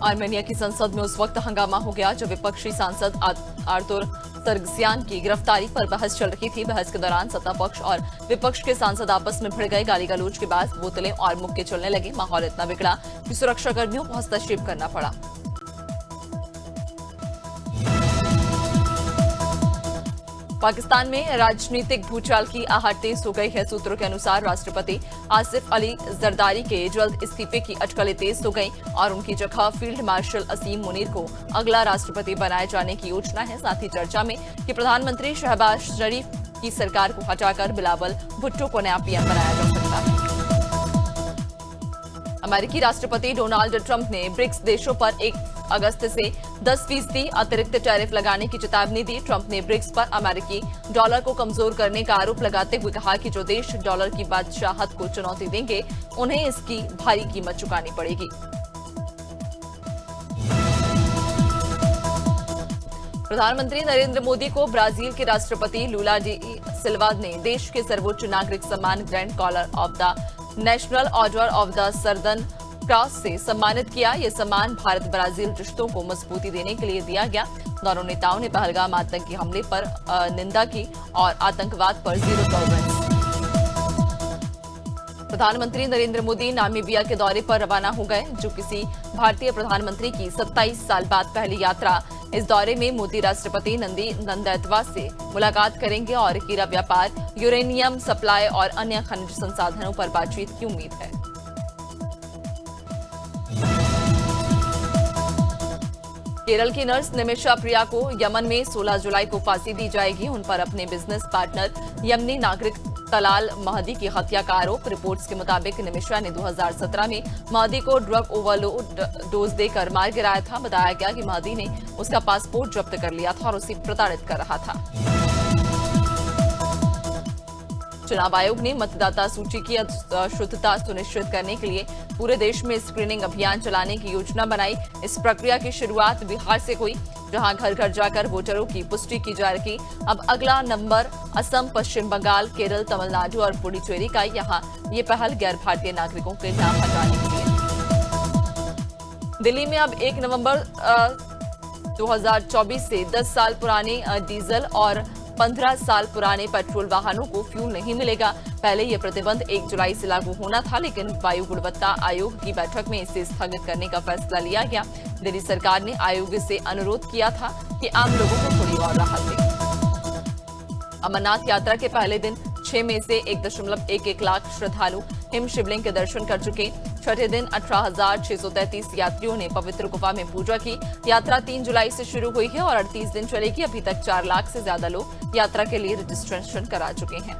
Armenia की संसद में उस वक्त हंगामा हो गया जब विपक्षी सांसद आर्तुर सर्गसियान की गिरफ्तारी पर बहस चल रही थी। बहस के दौरान सत्ता पक्ष और विपक्ष के सांसद आपस में भिड़ गए। गाली गलौज के बाद बोतलें और मुक्के चलने लगे। माहौल इतना बिगड़ा कि सुरक्षाकर्मियों को हस्तक्षेप करना पड़ा। पाकिस्तान में राजनीतिक भूचाल की आहट तेज हो गई है। सूत्रों के अनुसार राष्ट्रपति आसिफ अली जरदारी के जल्द इस्तीफे की अटकलें तेज हो गई और उनकी जगह फील्ड मार्शल असीम मुनीर को अगला राष्ट्रपति बनाए जाने की योजना है। साथ ही चर्चा में कि प्रधानमंत्री शहबाज शरीफ की सरकार को हटाकर बिलावल भुट्टो को नया पीएम बनाया जा सकता है। अमेरिकी राष्ट्रपति डोनाल्ड ट्रंप ने ब्रिक्स देशों पर 1 अगस्त से 10% अतिरिक्त टैरिफ लगाने की चेतावनी दी। ट्रंप ने ब्रिक्स पर अमेरिकी डॉलर को कमजोर करने का आरोप लगाते हुए कहा कि जो देश डॉलर की बादशाहत को चुनौती देंगे उन्हें इसकी भारी कीमत चुकानी पड़ेगी। प्रधानमंत्री नरेंद्र मोदी को ब्राजील के राष्ट्रपति लूला डी सिल्वा ने देश के सर्वोच्च नागरिक सम्मान grand collar of the national order of the southern cross से सम्मानित किया। यह सम्मान भारत ब्राजील रिश्तों को मजबूती देने के लिए दिया गया। दोनों नेताओं ने पहलगाम आतंकी हमले पर निंदा की और आतंकवाद पर जीरो टॉलरेंस। प्रधानमंत्री नरेंद्र मोदी नामीबिया के दौरे पर रवाना हो गए, जो किसी भारतीय प्रधानमंत्री की 27 साल बाद पहली यात्रा। इस दौरे में मोदी राष्ट्रपति नंदैत्वा से मुलाकात करेंगे और हीरा व्यापार, यूरेनियम सप्लाई और अन्य खनिज संसाधनों पर बातचीत की उम्मीद है। केरल की नर्स निमिषा प्रिया को यमन में 16 जुलाई को फांसी दी जाएगी। उन पर अपने बिजनेस पार्टनर यमनी नागरिक तलाल महदी की हत्या का आरोप। रिपोर्ट्स के मुताबिक निमिषा ने 2017 में महदी को ड्रग ओवरलोड डोज देकर मार गिराया था। बताया गया कि महदी ने उसका पासपोर्ट जब्त कर लिया था और उसे प्रताड़ित कर रहा था। चुनाव आयोग ने मतदाता सूची की शुद्धता सुनिश्चित करने के लिए पूरे देश में स्क्रीनिंग अभियान चलाने की योजना बनाई। इस प्रक्रिया की शुरुआत बिहार से हुई, जहां घर घर जाकर वोटरों की पुष्टि की जा रही। अब अगला नंबर असम, पश्चिम बंगाल, केरल, तमिलनाडु और पुडुचेरी का। यहाँ ये पहल गैर भारतीय नागरिकों के नाम हटाने के लिए। दिल्ली में अब 1 नवंबर 2024 से 10 साल पुराने डीजल और 15 साल पुराने पेट्रोल वाहनों को फ्यूल नहीं मिलेगा। पहले यह प्रतिबंध 1 जुलाई से लागू होना था, लेकिन वायु गुणवत्ता आयोग की बैठक में इसे स्थगित करने का फैसला लिया गया। दिल्ली सरकार ने आयोग से अनुरोध किया था कि आम लोगों को थोड़ी और राहत दे। अमरनाथ यात्रा के पहले दिन 6 में से 1.11 लाख श्रद्धालु हिम शिवलिंग के दर्शन कर चुके। छठे दिन 18,633 यात्रियों ने पवित्र गुफा में पूजा की। यात्रा 3 जुलाई से शुरू हुई है और 38 दिन चलेगी। अभी तक 4 लाख से ज्यादा लोग यात्रा के लिए रजिस्ट्रेशन करा चुके हैं।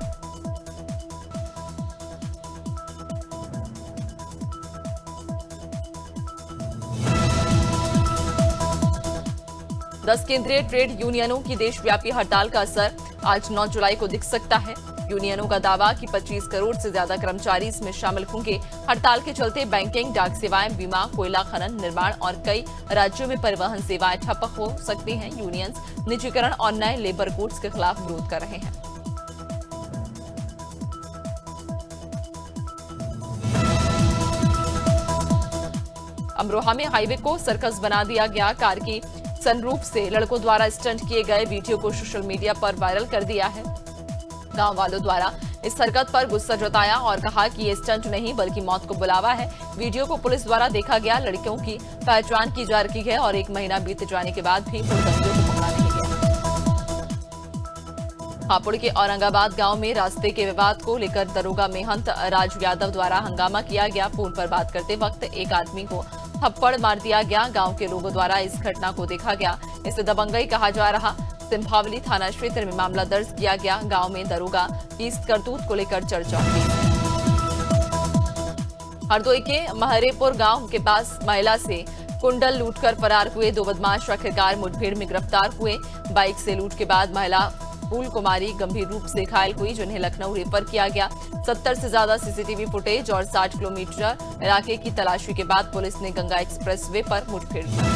दस केंद्रीय ट्रेड यूनियनों की देशव्यापी हड़ताल का असर आज 9 जुलाई को दिख सकता है। यूनियनों का दावा कि 25 करोड़ से ज्यादा कर्मचारी इसमें शामिल होंगे। हड़ताल के चलते बैंकिंग, डाक सेवाएं, बीमा, कोयला खनन, निर्माण और कई राज्यों में परिवहन सेवाएं ठप हो सकती हैं। यूनियंस निजीकरण और नए लेबर कोड्स के खिलाफ विरोध कर रहे हैं। अमरोहा में हाईवे को सर्कस बना दिया गया। कार की सनरूफ से लड़कों द्वारा स्टंट किए गए वीडियो को सोशल मीडिया पर वायरल कर दिया है। गांव वालों द्वारा इस हरकत पर गुस्सा जताया और कहा कि ये स्टंट नहीं बल्कि मौत को बुलावा है। वीडियो को पुलिस द्वारा देखा गया। लड़कियों की पहचान की जा रही है और 1 महीना बीत जाने के बाद भी हुड़दंगियों को पकड़ा नहीं गया। हापुड़ के औरंगाबाद गांव में रास्ते के विवाद को लेकर दरोगा मेहंत राजू यादव द्वारा हंगामा किया गया। फोन पर बात करते वक्त एक आदमी को थप्पड़ मार दिया गया। गांव के लोगों द्वारा इस घटना को देखा गया। इसे दबंगई कहा जा रहा। सिंभावली थाना क्षेत्र में मामला दर्ज किया गया। गांव में दरोगा की इस करतूत को लेकर चर्चा हुई। हरदोई के महरेपुर गांव के पास महिला से कुंडल लूटकर फरार हुए 2 बदमाश आखिरकार मुठभेड़ में गिरफ्तार हुए। बाइक से लूट के बाद महिला फूल कुमारी गंभीर रूप से घायल हुई, जिन्हें लखनऊ रेफर किया गया। 70 से ज्यादा सीसीटीवी फुटेज और 60 किलोमीटर इलाके की तलाशी के बाद पुलिस ने गंगा एक्सप्रेसवे पर मुठभेड़ की।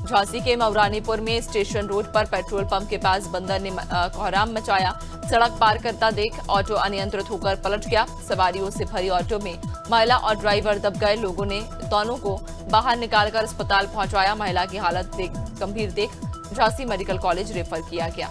झांसी के मऊरानीपुर में स्टेशन रोड पर पेट्रोल पंप के पास बंदर ने कोहराम मचाया। सड़क पार करता देख ऑटो अनियंत्रित होकर पलट गया। सवारियों से भरी ऑटो में महिला और ड्राइवर दब गए। लोगों ने दोनों को बाहर निकालकर अस्पताल पहुंचाया। महिला की हालत गंभीर देख झांसी मेडिकल कॉलेज रेफर किया गया।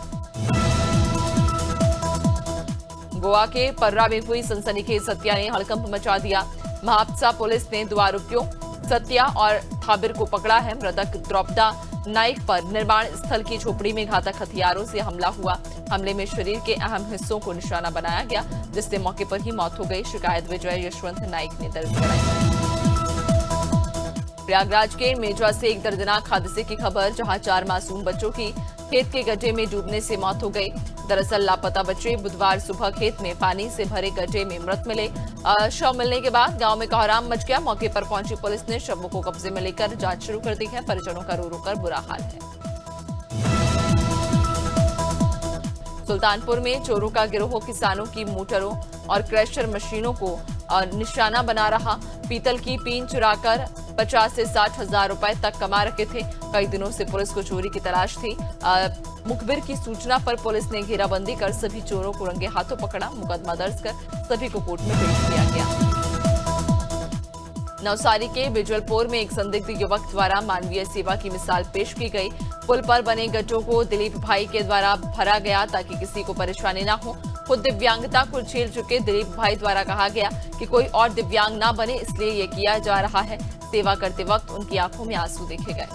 गोवा के पर्रा में हुई सनसनीखेज हत्या ने हड़कंप मचा दिया। महापसा पुलिस ने 2 आरोपियों सत्या और थाबिर को पकड़ा है। मृतक द्रौपदा नाइक पर निर्माण स्थल की झोपड़ी में घातक हथियारों से हमला हुआ। हमले में शरीर के अहम हिस्सों को निशाना बनाया गया, जिससे मौके पर ही मौत हो गई। शिकायत विजय यशवंत नाइक ने दर्ज कराई। प्रयागराज के मेजा से एक दर्दनाक हादसे की खबर, जहां 4 मासूम बच्चों की खेत के गड्ढे में डूबने से मौत हो गई। दरअसल लापता बच्चे बुधवार सुबह खेत में पानी से भरे गड्ढे में मृत मिले। शव मिलने के बाद गांव में कोहराम मच गया। मौके पर पहुंची पुलिस ने शवों को कब्जे में लेकर जांच शुरू कर दी है। परिजनों का रो रो कर बुरा हाल है। सुल्तानपुर में चोरों का गिरोह किसानों की मोटरों और क्रशर मशीनों को निशाना बना रहा। पीतल की पीन चुराकर 50 से 60 हजार रुपए तक कमा रखे थे। कई दिनों से पुलिस को चोरी की तलाश थी। मुखबिर की सूचना पर पुलिस ने घेराबंदी कर सभी चोरों को रंगे हाथों पकड़ा। मुकदमा दर्ज कर सभी को कोर्ट में पेश किया गया। नवसारी के बिजलपुर में एक संदिग्ध युवक द्वारा मानवीय सेवा की मिसाल पेश की गई। पुल पर बने गड्ढों को दिलीप भाई के द्वारा भरा गया ताकि किसी को परेशानी न हो। खुद दिव्यांगता को झेल चुके दिलीप भाई द्वारा कहा गया कि कोई और दिव्यांग न बने, इसलिए ये किया जा रहा है। सेवा करते वक्त उनकी आंखों में आंसू देखे गए।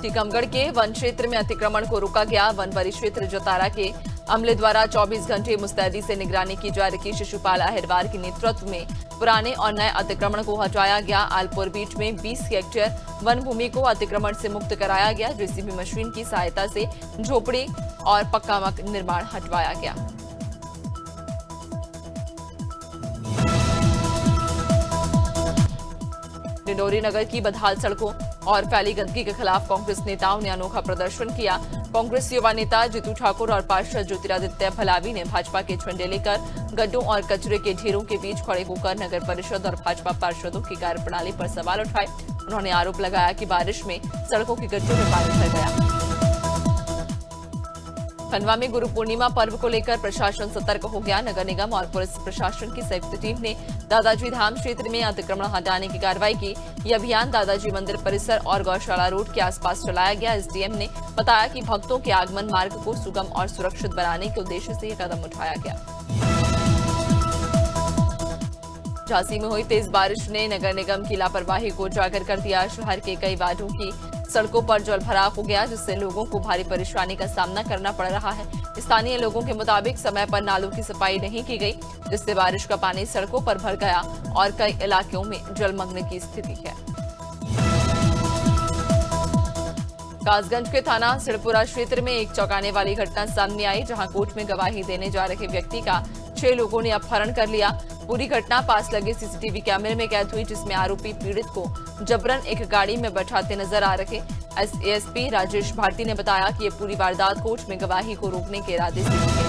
टीकमगढ़ के वन क्षेत्र में अतिक्रमण को रोका गया। वन परिक्षेत्र जतारा के अमले द्वारा 24 घंटे मुस्तैदी से निगरानी की जा रही। शिशुपाल अहिरवार के नेतृत्व में पुराने और नए अतिक्रमण को हटाया गया। आलपुर बीच में 20 हेक्टेयर वन भूमि को अतिक्रमण से मुक्त कराया गया। जेसीबी मशीन की सहायता से झोपड़ी और पक्का निर्माण हटवाया गया। डिंडोरी नगर की बदहाल सड़कों और फैली गंदगी के खिलाफ कांग्रेस नेताओं ने अनोखा प्रदर्शन किया। कांग्रेस युवा नेता जीतू ठाकुर और पार्षद ज्योतिरादित्य भलावी ने भाजपा के झंडे लेकर गड्ढों और कचरे के ढेरों के बीच खड़े होकर नगर परिषद और भाजपा पार्षदों की कार्यप्रणाली पर सवाल उठाए। उन्होंने आरोप लगाया कि बारिश में सड़कों के गड्ढों में पानी भर गया। खंडवा में गुरु पूर्णिमा पर्व को लेकर प्रशासन सतर्क हो गया। नगर निगम और पुलिस प्रशासन की संयुक्त टीम ने दादाजी धाम क्षेत्र में अतिक्रमण हटाने की कार्रवाई की। यह अभियान दादाजी मंदिर परिसर और गौशाला रोड के आसपास चलाया गया। एसडीएम ने बताया कि भक्तों के आगमन मार्ग को सुगम और सुरक्षित बनाने के उद्देश्य से यह कदम उठाया गया। झांसी में हुई तेज बारिश ने नगर निगम की लापरवाही को उजागर कर दिया। शहर के कई वार्डों की सड़कों पर जलभराव हो गया, जिससे लोगों को भारी परेशानी का सामना करना पड़ रहा है। स्थानीय लोगों के मुताबिक समय पर नालों की सफाई नहीं की गई, जिससे बारिश का पानी सड़कों पर भर गया और कई इलाकों में जलमग्न की स्थिति है। कासगंज के थाना सिड़पुरा क्षेत्र में एक चौंकाने वाली घटना सामने आई, जहां कोर्ट में गवाही देने जा रहे व्यक्ति का 6 लोगों ने अपहरण कर लिया। पूरी घटना पास लगे सीसीटीवी कैमरे में कैद हुई, जिसमें आरोपी पीड़ित को जबरन एक गाड़ी में बैठाते नजर आ रहे। एएसपी राजेश भारती ने बताया कि ये पूरी वारदात कोर्ट में गवाही को रोकने के इरादे से की गई।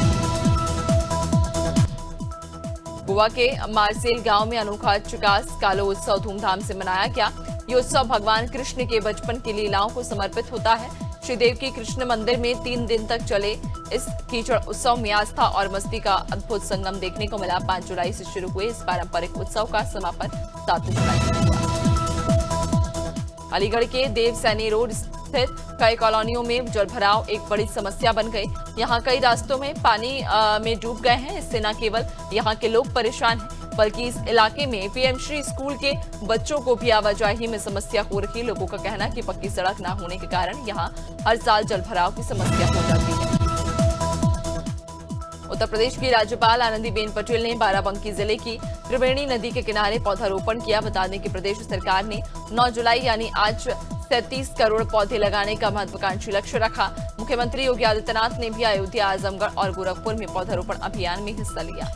गोवा के मार्सेल गांव में अनोखा चिकास कालो उत्सव धूमधाम से मनाया गया। ये उत्सव भगवान कृष्ण के बचपन की लीलाओं को समर्पित होता है। श्रीदेव की कृष्ण मंदिर में 3 दिन तक चले इस कीचड़ उत्सव में आस्था और मस्ती का अद्भुत संगम देखने को मिला। 5 जुलाई से शुरू हुए इस पारंपरिक उत्सव का समापन 7 जुलाई को हुआ। अलीगढ़ के देव सैनी रोड स्थित कई कॉलोनियों में जलभराव एक बड़ी समस्या बन गई। यहाँ कई रास्तों में पानी में डूब गए हैं। इससे न केवल यहाँ के लोग परेशान हैं, बल्कि इस इलाके में पीएमश्री स्कूल के बच्चों को भी आवाजाही में समस्या हो रही। लोगों का कहना है कि पक्की सड़क न होने के कारण यहाँ हर साल जलभराव की समस्या हो जाती है। उत्तर प्रदेश की राज्यपाल आनंदीबेन पटेल ने बाराबंकी जिले की त्रिवेणी नदी के किनारे पौधारोपण किया। बता दें कि प्रदेश सरकार ने 9 जुलाई यानी आज 37 करोड़ पौधे लगाने का महत्वाकांक्षी लक्ष्य रखा। मुख्यमंत्री योगी आदित्यनाथ ने भी अयोध्या, आजमगढ़ और गोरखपुर में पौधारोपण अभियान में हिस्सा लिया।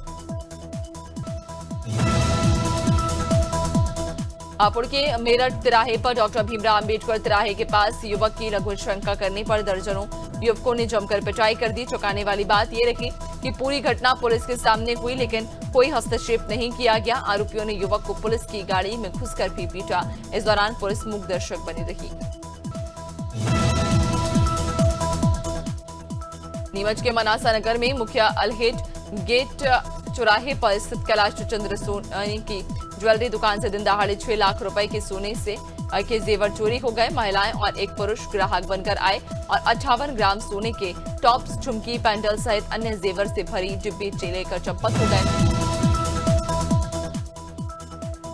हापुड़ के मेरठ तिराहे पर डॉक्टर भीमराव अंबेडकर तिराहे के पास युवक की लघु शंका करने पर दर्जनों युवकों ने जमकर पिटाई कर दी। चौंकाने वाली बात यह रही कि पूरी घटना पुलिस के सामने हुई, लेकिन कोई हस्तक्षेप नहीं किया गया। आरोपियों ने युवक को पुलिस की गाड़ी में घुसकर भी पीटा। इस दौरान पुलिस मूक दर्शक बनी रही। नीमच के मनासा नगर में मुखिया अलहेट गेट चौराहे पर स्थित कैलाश चंद्र सोनी की ज्वेलरी दुकान से दिन दहाड़े 6 लाख रुपए के सोने से के जेवर चोरी हो गए। महिलाएं और एक पुरुष ग्राहक बनकर आए और 58 ग्राम सोने के टॉप्स, झुमकी, पैंडल सहित अन्य जेवर से भरी डिब्बी लेकर चंपत हो गए।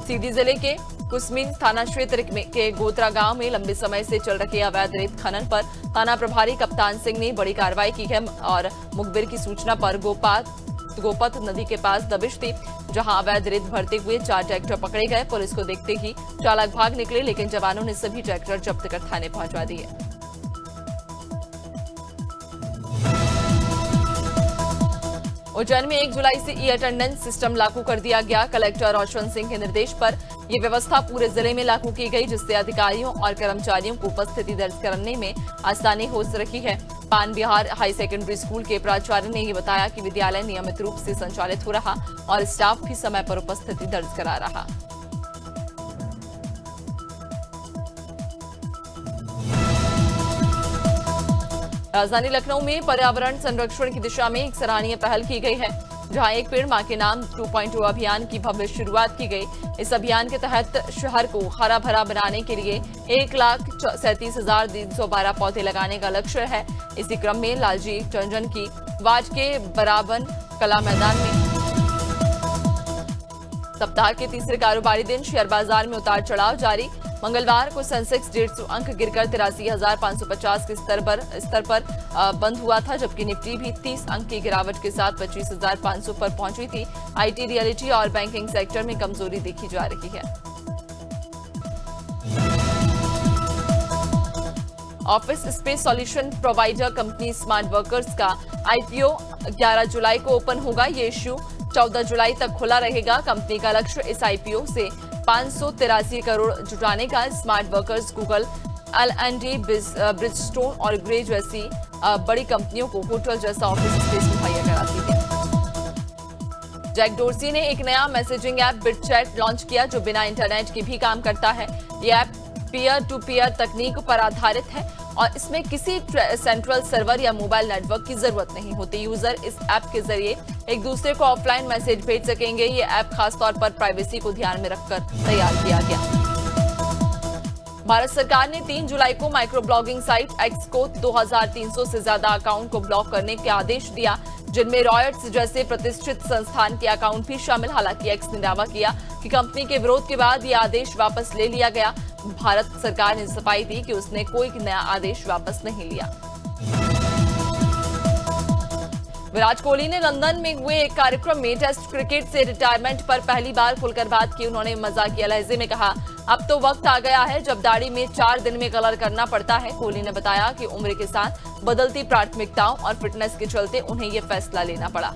सीधी जिले के कुसमीन थाना क्षेत्र के गोत्रा गांव में लंबे समय से चल रहे अवैध रेत खनन पर थाना प्रभारी कप्तान सिंह ने बड़ी कार्रवाई की है और मुखबिर की सूचना पर गोपत नदी के पास दबिश थी, जहां अवैध रेत भरते हुए 4 ट्रैक्टर पकड़े गए। पुलिस को देखते ही चालक भाग निकले, लेकिन जवानों ने सभी ट्रैक्टर जब्त कर थाने पहुंचा दिए। उज्जैन में 1 जुलाई से ई अटेंडेंस सिस्टम लागू कर दिया गया। कलेक्टर रोशन सिंह के निर्देश पर यह व्यवस्था पूरे जिले में लागू की गई, जिससे अधिकारियों और कर्मचारियों को उपस्थिति दर्ज करने में आसानी हो रही है। पान बिहार हाई सेकेंडरी स्कूल के प्राचार्य ने यह बताया कि विद्यालय नियमित रूप से संचालित हो रहा और स्टाफ भी समय पर उपस्थिति दर्ज करा रहा। राजधानी लखनऊ में पर्यावरण संरक्षण की दिशा में एक सराहनीय पहल की गई है, जहां एक पेड़ मां के नाम 2.0 अभियान की भव्य शुरुआत की गई। इस अभियान के तहत शहर को हरा भरा बनाने के लिए 1,37,312 पौधे लगाने का लक्ष्य है। इसी क्रम में लालजी टंडन की वार्ड के बराबन कला मैदान में सप्ताह के तीसरे कारोबारी दिन शेयर बाजार में उतार चढ़ाव जारी। मंगलवार को सेंसेक्स 150 अंक गिरकर 83,550 के स्तर पर बंद हुआ था, जबकि निफ्टी भी 30 अंक की गिरावट के साथ 25,500 पर पहुंची थी। आईटी, रियलिटी और बैंकिंग सेक्टर में कमजोरी देखी जा रही है। Office space solution provider company smart workers का आईपीओ 11 जुलाई को ओपन होगा। ये इश्यू 14 जुलाई तक खुला रहेगा। कंपनी का लक्ष्य इस आईपीओ से 583 करोड़ जुटाने का। Smart workers Google, L&D, Bridgestone और ग्रे जैसी बड़ी कंपनियों को होटल जैसा ऑफिस स्पेस मुहैया कराती है। जैक डोर्सी ने एक नया मैसेजिंग ऐप बिटचैट लॉन्च किया, जो बिना इंटरनेट के भी काम करता है। ये ऐप पीयर टू पीयर तकनीक पर आधारित है और इसमें किसी सेंट्रल सर्वर या मोबाइल नेटवर्क की जरूरत नहीं होती। यूजर इस ऐप के जरिए एक दूसरे को ऑफलाइन मैसेज भेज सकेंगे। ये ऐप खासतौर पर प्राइवेसी को ध्यान में रखकर तैयार किया गया। भारत सरकार ने 3 जुलाई को माइक्रो ब्लॉगिंग साइट एक्स को 2300 से ज्यादा अकाउंट को ब्लॉक करने के आदेश दिया, जिनमें रॉयट्स जैसे प्रतिष्ठित संस्थान के अकाउंट भी शामिल। हालांकि एक्स ने दावा किया कि कंपनी के विरोध के बाद यह आदेश वापस ले लिया गया। भारत सरकार ने सफाई दी कि उसने कोई नया आदेश वापस नहीं लिया। विराट कोहली ने लंदन में हुए एक कार्यक्रम में टेस्ट क्रिकेट से रिटायरमेंट पर पहली बार खुलकर बात की। उन्होंने मजाकिया लहजे में कहा, अब तो वक्त आ गया है जब दाढ़ी में 4 दिन में कलर करना पड़ता है। कोहली ने बताया कि उम्र के साथ बदलती प्राथमिकताओं और फिटनेस के चलते उन्हें यह फैसला लेना पड़ा।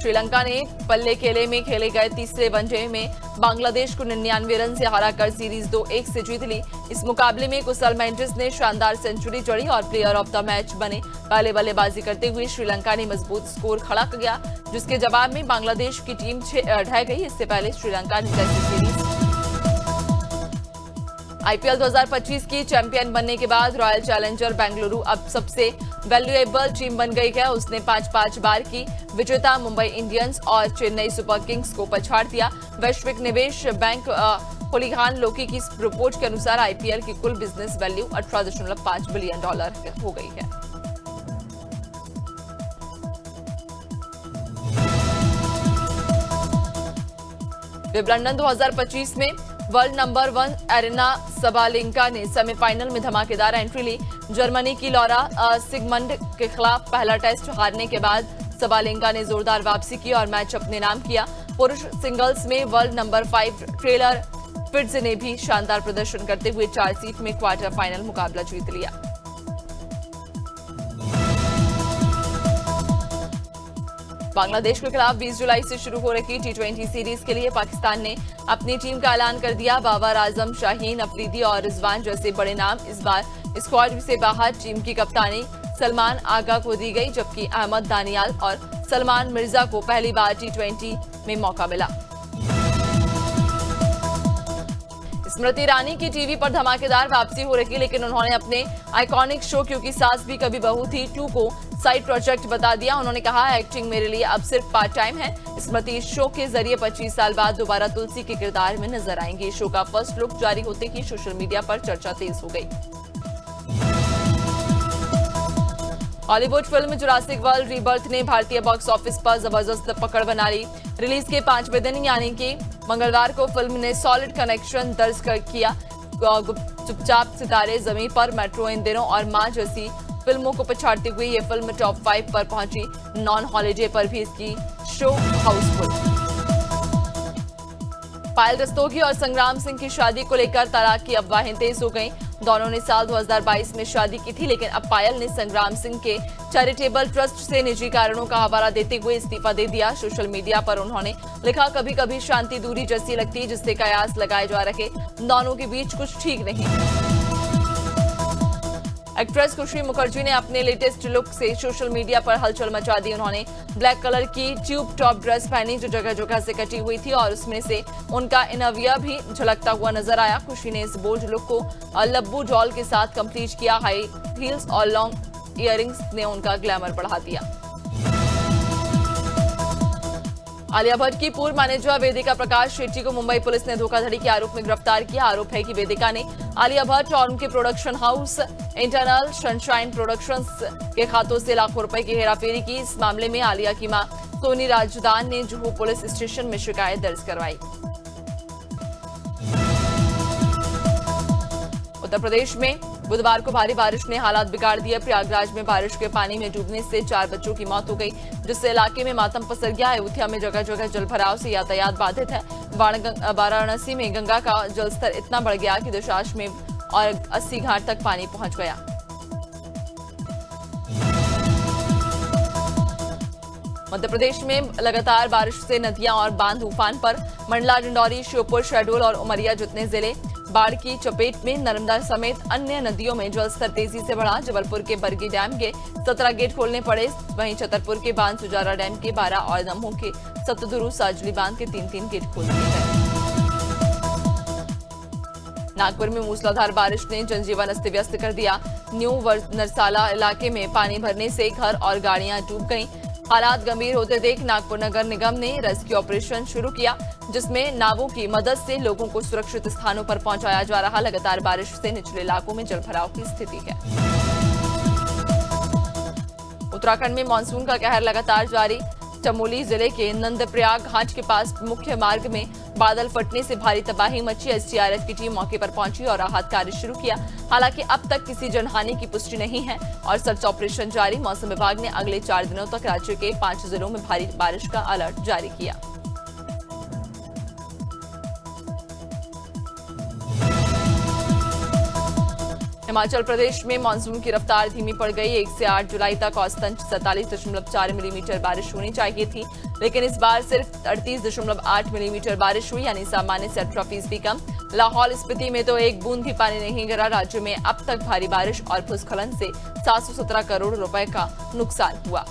श्रीलंका ने पल्ले केले में खेले गए तीसरे वनडे में बांग्लादेश को 99 रन से हराकर सीरीज 2-1 से जीत ली। इस मुकाबले में कुशल मेंडिस ने शानदार सेंचुरी जड़ी और प्लेयर ऑफ द मैच बने। पहले बल्लेबाजी करते हुए श्रीलंका ने मजबूत स्कोर खड़ा किया, जिसके जवाब में बांग्लादेश की टीम ढह गई। इससे पहले श्रीलंका ने टेस्ट सीरीज आईपीएल 2025 की चैंपियन बनने के बाद रॉयल चैलेंजर बेंगलुरु अब सबसे वैल्यूएबल टीम बन गई है। उसने 5 बार की विजेता मुंबई इंडियंस और चेन्नई सुपर किंग्स को पछाड़ दिया। वैश्विक निवेश बैंक होलीहान लोकी की रिपोर्ट के अनुसार आईपीएल की कुल बिजनेस वैल्यू $18.5 बिलियन हो गई है। विंबलडन 2025 में वर्ल्ड नंबर 1 एरिना सबालेंका ने सेमीफाइनल में धमाकेदार एंट्री ली। जर्मनी की लॉरा सिगमंड के खिलाफ पहला टेस्ट हारने के बाद सबालेंका ने जोरदार वापसी की और मैच अपने नाम किया। पुरुष सिंगल्स में वर्ल्ड नंबर 5 टेलर फिट्ज ने भी शानदार प्रदर्शन करते हुए 4 सीट में क्वार्टर फाइनल मुकाबला जीत लिया। बांग्लादेश के खिलाफ 20 जुलाई से शुरू हो रही T20 सीरीज के लिए पाकिस्तान ने अपनी टीम का ऐलान कर दिया। बाबर आजम, शाहीन अफरीदी और रिजवान जैसे बड़े नाम इस बार स्क्वाड से बाहर। टीम की कप्तानी सलमान आगा को दी गई, जबकि अहमद दानियाल और सलमान मिर्जा को पहली बार T20 में मौका मिला। इस स्मृति ईरानी की टीवी पर धमाकेदार वापसी हो रही, लेकिन उन्होंने अपने आइकॉनिक शो क्योंकि सास भी कभी बहू थी 2 को साइड प्रोजेक्ट बता दिया। उन्होंने कहा, एक्टिंग मेरे लिए अब सिर्फ पार्ट टाइम है। स्मृति इस शो के जरिए 25 साल बाद दोबारा तुलसी के किरदार में नजर आएंगी। शो का फर्स्ट लुक जारी होते ही सोशल मीडिया पर चर्चा तेज हो गई। Hollywood film Jurassic world rebirth ने भारतीय बॉक्स ऑफिस पर जबरदस्त पकड़ बना ली। रिलीज के 5वें दिन यानी कि मंगलवार को फिल्म ने सॉलिड कलेक्शन दर्ज किया। चुपचाप सितारे, जमीन पर, मेट्रो इन दिनों और मां जैसी फिल्मों को पछाड़ते हुए ये फिल्म टॉप 5 पर पहुंची। नॉन हॉलीडे पर भी इसकी शो हाउसफुल। पायल रस्तोगी और संग्राम सिंह की शादी को लेकर तलाक की अफवाहें तेज हो गईं। दोनों ने साल 2022 में शादी की थी, लेकिन अब पायल ने संग्राम सिंह के चैरिटेबल ट्रस्ट से निजी कारणों का हवाला देते हुए इस्तीफा दे दिया। सोशल मीडिया पर उन्होंने लिखा, कभी कभी शांति दूरी जैसी लगती, जिससे कयास लगाए जा रहे दोनों के बीच कुछ ठीक नहीं। एक्ट्रेस खुशी मुखर्जी ने अपने लेटेस्ट लुक से सोशल मीडिया पर हलचल मचा दी। उन्होंने ब्लैक कलर की ट्यूब टॉप ड्रेस पहनी जो जगह जगह से कटी हुई थी और उसमें से उनका इनविया भी झलकता हुआ नजर आया। खुशी ने इस बोल्ड लुक को लब्बू डॉल के साथ कंप्लीट किया। हाई हील्स और लॉन्ग इयररिंग्स ने उनका ग्लैमर बढ़ा दिया। आलिया भट्ट की पूर्व मैनेजर वेदिका प्रकाश शेट्टी को मुंबई पुलिस ने धोखाधड़ी के आरोप में गिरफ्तार किया। आरोप है कि वेदिका ने आलिया भट्ट और उनके production house internal sunshine productions के खातों से लाखों रुपए की हेराफेरी की। इस मामले में आलिया की मां सोनी राजदान ने जुहू पुलिस स्टेशन में शिकायत दर्ज करवाई। उत्तर प्रदेश में बुधवार को भारी बारिश ने हालात बिगाड़ दिए। प्रयागराज में बारिश के पानी में डूबने से 4 बच्चों की मौत हो गई, जिससे इलाके में मातम पसर गया। अयोध्या में जगह जगह जलभराव से यातायात बाधित है। वाराणसी में गंगा का जलस्तर इतना बढ़ गया कि दशाश्वमेध और 80 घाट तक पानी पहुंच गया। मध्य प्रदेश में लगातार बारिश से नदियां और बांध उफान पर। मंडला, डिंडौरी, श्योपुर, शहडोल और उमरिया जितने जिले बाढ़ की चपेट में। नर्मदा समेत अन्य नदियों में जलस्तर तेजी से बढ़ा। जबलपुर के बरगी डैम के 17 गेट खोलने पड़े। वहीं छतरपुर के बांध सुजारा डैम के 12 और दमोह के सतदुरु साजली बांध के 3-3 गेट खोल दिए गए। नागपुर में मूसलाधार बारिश ने जनजीवन अस्त व्यस्त कर दिया। न्यू नरसाला इलाके में पानी भरने से घर और गाड़ियां डूब गईं। हालात गंभीर होते देख नागपुर नगर निगम ने रेस्क्यू ऑपरेशन शुरू किया, जिसमें नावों की मदद से लोगों को सुरक्षित स्थानों पर पहुंचाया जा रहा। लगातार बारिश से निचले इलाकों में जलभराव की स्थिति है। उत्तराखंड में मानसून का कहर लगातार जारी। चमोली जिले के नंदप्रयाग घाट के पास मुख्य मार्ग में बादल फटने से भारी तबाही मची। एसडीआरएफ की टीम मौके पर पहुंची और राहत कार्य शुरू किया। हालांकि अब तक किसी जनहानि की पुष्टि नहीं है और सर्च ऑपरेशन जारी। मौसम विभाग ने अगले 4 दिनों तक राज्य के 5 जिलों में भारी बारिश का अलर्ट जारी किया। हिमाचल प्रदेश में मानसून की रफ्तार धीमी पड़ गई। 1 से 8 जुलाई तक औसतन 47.4 मिलीमीटर बारिश होनी चाहिए थी, लेकिन इस बार सिर्फ 38.8 मिलीमीटर बारिश हुई, यानी सामान्य से 18% कम। लाहौल स्पीति में तो एक बूंद भी पानी नहीं गिरा। राज्य में अब तक भारी बारिश और भूस्खलन से 717 करोड़ रुपए का नुकसान हुआ।